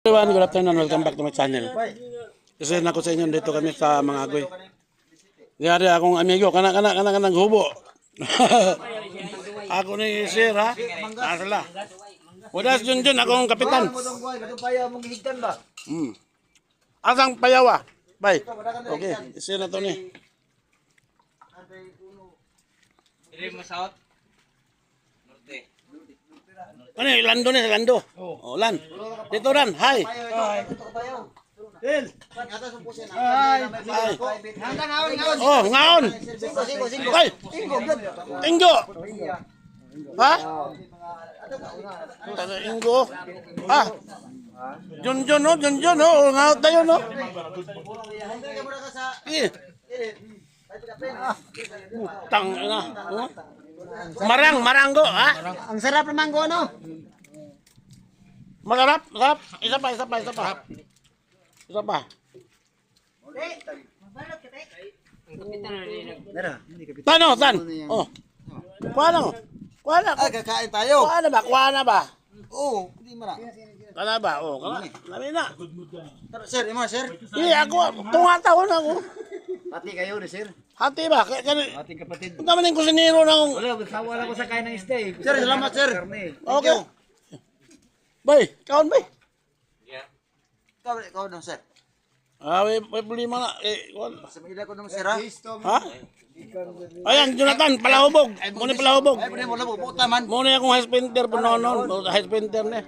Everyone, good afternoon. Welcome back to my channel. Kasi nako sa inyo dito kami sa mga agoy. Ngari akong amigo, kanang hubo. Ako ni Sir ha. Asala. Wadas Junjun akong kapitan. Asang payawa. Bay. Okay, Sir na to ni. Dire mo south. Norte. Ano, Lando ni, Lando. Oh, Lan. Dito Ran, hi. Del. Oh, ngaon. Hoy. Inggo. Ha? Inggo. Ah. Junjun no, Junjun no. Ngaon tayo no. Tang na. Maranggo, ha? Ang sarap ng manggo, no? Masarap. Isa pa. Isa pa. Tano, Tan? Oh. Kuha na. Kakain tayo. Kuha na ba? Oo, hindi mo na. Kana ba? Oh, kana. Lami na. Sir, imo, sir. Ako, tungataon ako. Pati kayo, sir. Hati ba? Kani. Pati kapatid. Ang dami ng kusinero na akong. Wala ko sa kain ng stay. Sir, salamat, sir. Okay. Bay, kaon bay. Ikaw dong, sir. May problema na. Kuha. Sa mga ko dong, sir, ha? Ha? Ayan, Jonathan, palahubog. Muna palahubog. Ay, mo na bubuta man. Muna akong high sprinter, punonon. High sprinter na.